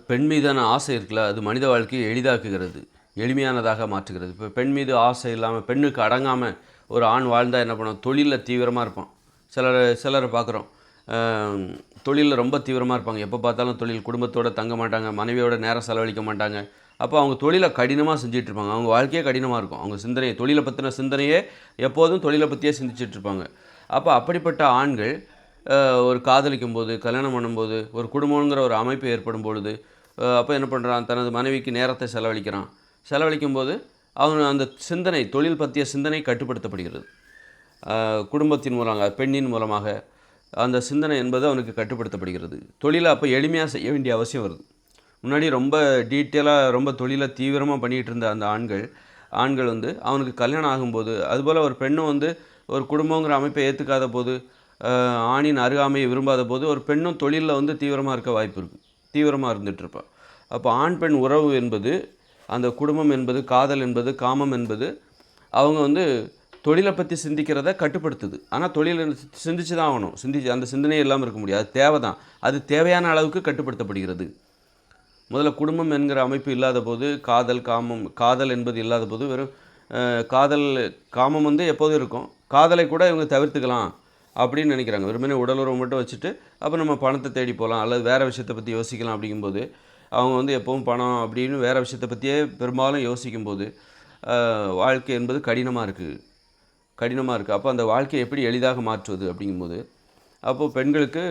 பெண் மீதான ஆசை இருக்குல்ல, அது மனித வாழ்க்கையை எளிதாக்குகிறது, எளிமையானதாக மாற்றுகிறது. இப்போ பெண் மீது ஆசை இல்லாமல், பெண்ணுக்கு அடங்காமல் ஒரு ஆண் வாழ்ந்தால் என்ன பண்ணும்? தொழிலில் தீவிரமாக இருப்பான். சிலரை பார்க்குறோம், தொழிலில் ரொம்ப தீவிரமாக இருப்பாங்க. எப்போ பார்த்தாலும் தொழில், குடும்பத்தோடு தங்க மாட்டாங்க, மனைவியோட நேரம் செலவழிக்க மாட்டாங்க. அப்போ அவங்க தொழிலை கடினமாக செஞ்சிட்ருப்பாங்க. அவங்க வாழ்க்கையே கடினமாக இருக்கும். அவங்க சிந்தனையை, தொழிலை பற்றின சிந்தனையே எப்போதும் தொழிலை பற்றியே சிந்திச்சிட்ருப்பாங்க. அப்போ அப்படிப்பட்ட ஆண்கள் ஒரு காதலிக்கும் போது, கல்யாணம் பண்ணும்போது, ஒரு குடும்பங்கிற ஒரு அமைப்பு ஏற்படும் பொழுது, அப்போ என்ன பண்ணுறான்? தனது மனைவிக்கு நேரத்தை செலவழிக்கிறான். செலவழிக்கும் போது அவன் அந்த சிந்தனை, தொழில் பற்றிய சிந்தனை கட்டுப்படுத்தப்படுகிறது. குடும்பத்தின் மூலமாக, பெண்ணின் மூலமாக அந்த சிந்தனை என்பது அவனுக்கு கட்டுப்படுத்தப்படுகிறது. தொழிலை அப்போ எளிமையாக செய்ய வேண்டிய அவசியம் வருது. முன்னாடி ரொம்ப டீட்டெயிலாக, ரொம்ப தொழிலை தீவிரமாக பண்ணிகிட்டு இருந்த அந்த ஆண்கள் வந்து அவனுக்கு கல்யாணம் ஆகும்போது, அதுபோல் ஒரு பெண்ணும் வந்து ஒரு குடும்பங்கிற அமைப்பை ஏற்றுக்காத போது, ஆணின் அருகாமையை விரும்பாத போது, ஒரு பெண்ணும் தொழிலில் வந்து தீவிரமாக இருக்க வாய்ப்பு இருக்குது. தீவிரமாக இருந்துகிட்ருப்பாள். அப்போ ஆண் பெண் உறவு என்பது, அந்த குடும்பம் என்பது, காதல் என்பது, காமம் என்பது, அவங்க வந்து தொழிலை பற்றி சிந்திக்கிறத கட்டுப்படுத்துது. ஆனால் தொழிலை சிந்திச்சு தான் ஆகணும். அந்த சிந்தனையே இல்லாமல் இருக்க முடியாது. அது தேவை தான். அது தேவையான அளவுக்கு கட்டுப்படுத்தப்படுகிறது. முதல்ல குடும்பம் என்கிற அமைப்பு இல்லாத போது, காதல் என்பது இல்லாத போது, வெறும் காமம் வந்து எப்போதும் இருக்கும். காதலை கூட இவங்க தவிர்த்துக்கலாம் அப்படின்னு நினைக்கிறாங்க. வெறுமனே உடலுறவு மட்டும் வச்சுட்டு அப்போ நம்ம பணத்தை தேடி போகலாம், அல்லது வேறு விஷயத்தை பற்றி யோசிக்கலாம். அப்படிங்கும்போது அவங்க வந்து எப்பவும் பணம் அப்படின்னு வேறு விஷயத்தை பற்றியே பெரும்பாலும் யோசிக்கும்போது வாழ்க்கை என்பது கடினமாக இருக்குது. அப்போ அந்த வாழ்க்கையை எப்படி எளிதாக மாற்றுவது அப்படிங்கும்போது, அப்போது பெண்களுக்கு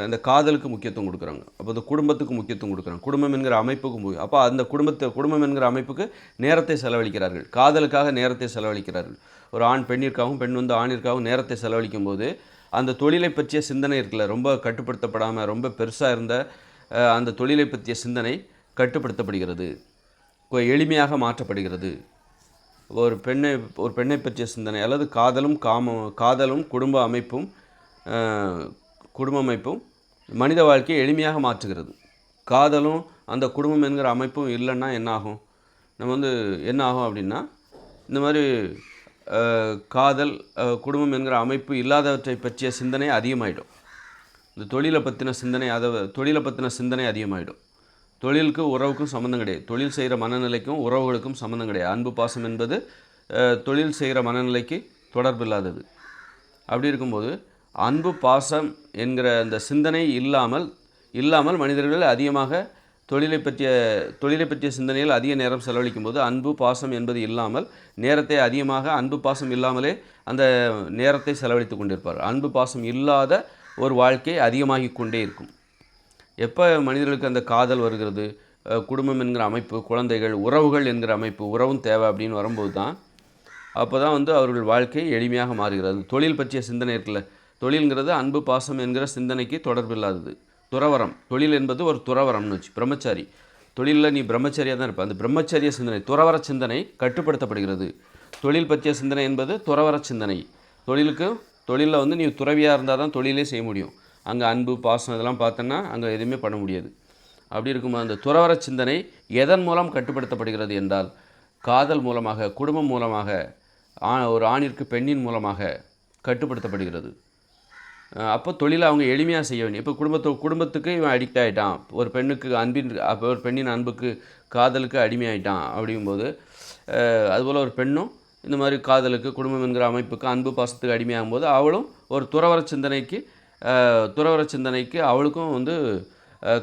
அந்த காதலுக்கு முக்கியத்துவம் கொடுக்குறாங்க. அப்போ அந்த குடும்பத்துக்கு முக்கியத்துவம் கொடுக்குறாங்க. குடும்பம் என்கிற அமைப்புக்கு அப்போ அந்த குடும்பம் என்கிற அமைப்புக்கு நேரத்தை செலவழிக்கிறார்கள். காதலுக்காக நேரத்தை செலவழிக்கிறார்கள். ஒரு ஆண் பெண்ணிற்காகவும், பெண் வந்து ஆணிற்காகவும் நேரத்தை செலவழிக்கும் போது, அந்த தொழிலை பற்றிய சிந்தனை இருக்குல்ல, ரொம்ப கட்டுப்படுத்தப்படாமல் ரொம்ப பெருசாக இருந்த அந்த தொழிலை பற்றிய சிந்தனை கட்டுப்படுத்தப்படுகிறது, எளிமையாக மாற்றப்படுகிறது. ஒரு பெண்ணை பற்றிய சிந்தனை அல்லது காதலும் குடும்ப அமைப்பும் மனித வாழ்க்கையை எளிமையாக மாற்றுகிறது. காதலும் அந்த குடும்பம் என்கிற அமைப்பும் இல்லைன்னா என்ன ஆகும்? என்ன ஆகும் அப்படின்னா, இந்த மாதிரி காதல், குடும்பம் என்கிற அமைப்பு இல்லாதவற்றை பற்றிய சிந்தனை அதிகமாகிடும். இந்த தொழிலை பற்றின சிந்தனை அதிகமாகிடும். தொழிலுக்கு உறவுக்கும் சம்மந்தம் கிடையாது. தொழில் செய்கிற மனநிலைக்கும் உறவுகளுக்கும் சம்மந்தம் கிடையாது. அன்பு பாசம் என்பது தொழில் செய்கிற மனநிலைக்கு தொடர்பு இல்லாதது. அப்படி இருக்கும்போது அன்பு பாசம் என்கிற அந்த சிந்தனை இல்லாமல் மனிதர்கள் அதிகமாக தொழிலை பற்றிய சிந்தனையில் அதிக நேரம் செலவழிக்கும் போது, அன்பு பாசம் என்பது இல்லாமல் நேரத்தை அதிகமாக, அன்பு பாசம் இல்லாமலே அந்த நேரத்தை செலவழித்து கொண்டிருப்பார். அன்பு பாசம் இல்லாத ஒரு வாழ்க்கை அதிகமாகி கொண்டே இருக்கும். எப்போ மனிதர்களுக்கு அந்த காதல் வருகிறது, குடும்பம் என்கிற அமைப்பு, குழந்தைகள், உறவுகள் என்கிற அமைப்பு, உறவும் தேவை அப்படின்னு வரும்போது தான், அப்போ தான் வந்து அவர்கள் வாழ்க்கை எளிமையாக மாறுகிறது. தொழில் பற்றிய சிந்தனை இருக்குல்ல, தொழில்ங்கிறது அன்பு பாசம் என்கிற சிந்தனைக்கு தொடர்பு இல்லாதது. துறவரம், தொழில் என்பது ஒரு துறவரம்னு வச்சு, பிரம்மச்சாரி. தொழிலில் நீ பிரம்மச்சாரியாக தான் இருப்ப. அந்த பிரம்மச்சரிய சிந்தனை, துறவர சிந்தனை கட்டுப்படுத்தப்படுகிறது. தொழில் பற்றிய சிந்தனை என்பது துறவர சிந்தனை. தொழிலில் வந்து நீ துறவியாக இருந்தால் தான் தொழிலே செய்ய முடியும். அங்கே அன்பு பாசம் இதெல்லாம் பார்த்தோன்னா அங்கே எதுவுமே பண்ண முடியாது. அப்படி இருக்கும்போது அந்த துறவர சிந்தனை எதன் மூலம் கட்டுப்படுத்தப்படுகிறது என்றால், காதல் மூலமாக, குடும்பம் மூலமாக, ஒரு ஆணிற்கு பெண்ணின் மூலமாக கட்டுப்படுத்தப்படுகிறது. அப்போ தொழிலை அவங்க எளிமையாக செய்ய வேண்டிய, இப்போ குடும்பத்துக்கு இவன் அடிக்ட் ஆகிட்டான், ஒரு பெண்ணின் அன்புக்கு, காதலுக்கு அடிமையாயிட்டான். அப்படிங்கும்போது அதுபோல் ஒரு பெண்ணும் இந்த மாதிரி காதலுக்கு, குடும்பம் என்கிற அமைப்புக்கு, அன்பு பாசத்துக்கு அடிமையாகும்போது அவளும் ஒரு துறவர சிந்தனைக்கு அவளுக்கும் வந்து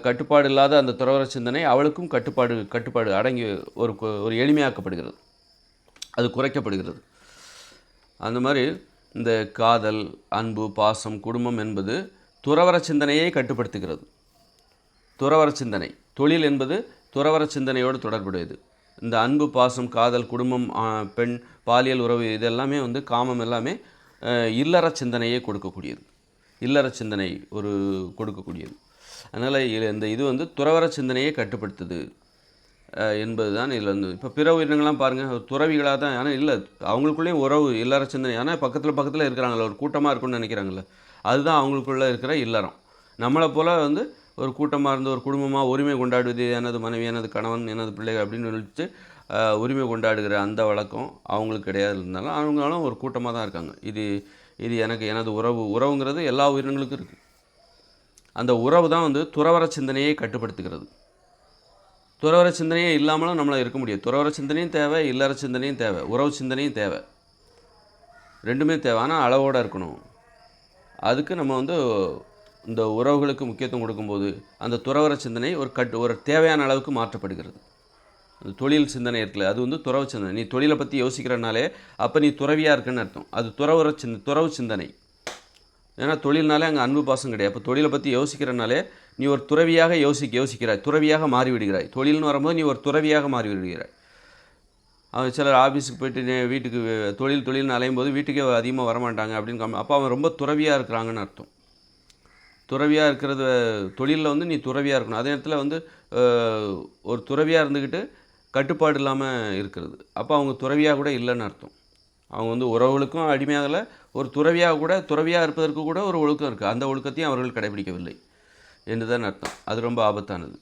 கட்டுப்பாடு இல்லாத அந்த துறவர சிந்தனை அவளுக்கும் கட்டுப்பாடு அடங்கி ஒரு எளிமையாக்கப்படுகிறது, அது குறைக்கப்படுகிறது. அந்த மாதிரி இந்த காதல், அன்பு, பாசம், குடும்பம் என்பது துறவர சிந்தனையை கட்டுப்படுத்துகிறது. துறவர சிந்தனை, தொழில் என்பது துறவர சிந்தனையோடு தொடர்புடையது. இந்த அன்பு, பாசம், காதல், குடும்பம், பெண், பாலியல் உறவு இதெல்லாமே வந்து காமம் எல்லாமே இல்லற சிந்தனையை கொடுக்கக்கூடியது. அதனால் இது வந்து துறவர சிந்தனையை கட்டுப்படுத்துது என்பது தான் இதில் வந்து. இப்போ பிற உயிரினங்கள்லாம் பாருங்கள், துறவிகளாக தான். ஆனால் இல்லை, அவங்களுக்குள்ளேயும் உறவு, இல்லற சிந்தனை. ஆனால் பக்கத்தில் இருக்கிறாங்களே, ஒரு கூட்டமாக இருக்குன்னு நினைக்கிறாங்களே, அதுதான் அவங்களுக்குள்ளே இருக்கிற இல்லறம். நம்மளை போல் வந்து ஒரு கூட்டமாக இருந்து, ஒரு குடும்பமாக உரிமை கொண்டாடுவது, எனது மனைவி, எனது கணவன், எனது பிள்ளைகள் அப்படின்னு சொல்லிட்டு உரிமை கொண்டாடுகிற அந்த வழக்கம் அவங்களுக்கு கிடையாது. இருந்தாலும் அவங்களும் ஒரு கூட்டமாக தான் இருக்காங்க. இது எனது உறவுங்கிறது எல்லா உயிரினங்களுக்கும் இருக்குது. அந்த உறவு தான் வந்து துறவற சிந்தனையை கட்டுப்படுத்துகிறது. துறவற சிந்தனையே இல்லாமலும் நம்மளால் இருக்க முடியாது. துறவற சிந்தனையும் தேவை, இல்லற சிந்தனையும் தேவை, உறவு சிந்தனையும் தேவை, ரெண்டுமே தேவை. ஆனால் அளவோடு இருக்கணும். அதுக்கு நம்ம வந்து இந்த உறவுகளுக்கு முக்கியத்துவம் கொடுக்கும்போது அந்த துறவற சிந்தனை ஒரு தேவையான அளவுக்கு மாற்றப்படுகிறது. அந்த தொழில் சிந்தனை இருக்குல்ல, அது வந்து துறவு சிந்தனை. நீ தொழிலை பற்றி யோசிக்கிறனாலே அப்போ நீ துறவியாக இருக்குன்னு அர்த்தம். அது துறவு சிந்தனை. ஏன்னா தொழில்னாலே அங்கே அன்பு பாசம் கிடையாது. அப்போ தொழிலை பற்றி யோசிக்கிறனாலே நீ ஒரு துறவியாக யோசிக்கிறாய், துறவியாக மாறிவிடுகிறாய். தொழில்னு வரும்போது நீ ஒரு துறவியாக மாறிவிடுகிறாய். அவன் சிலர் ஆஃபீஸுக்கு போயிட்டு வீட்டுக்கு தொழில்னு அலையும் போது வீட்டுக்கே அதிகமாக வரமாட்டாங்க அப்படின்னு அப்போ அவன் ரொம்ப துறவியாக இருக்கிறாங்கன்னு அர்த்தம். துறவியாக இருக்கிறது தொழிலில் வந்து நீ துறவியாக இருக்கணும். அதே நேரத்தில் வந்து ஒரு துறவியாக இருந்துக்கிட்டு கட்டுப்பாடு இல்லாமல் இருக்கிறது, அப்போ அவங்க துறவியாக கூட இல்லைன்னு அர்த்தம். அவங்க வந்து உறவுகளுக்கும் அடிமையாகலை, ஒரு துறவியாக இருப்பதற்கு கூட ஒரு ஒழுக்கம் இருக்குது. அந்த ஒழுக்கத்தையும் அவர்கள் கடைபிடிக்கவில்லை என்று தான் அர்த்தம். அது ரொம்ப ஆபத்தானது.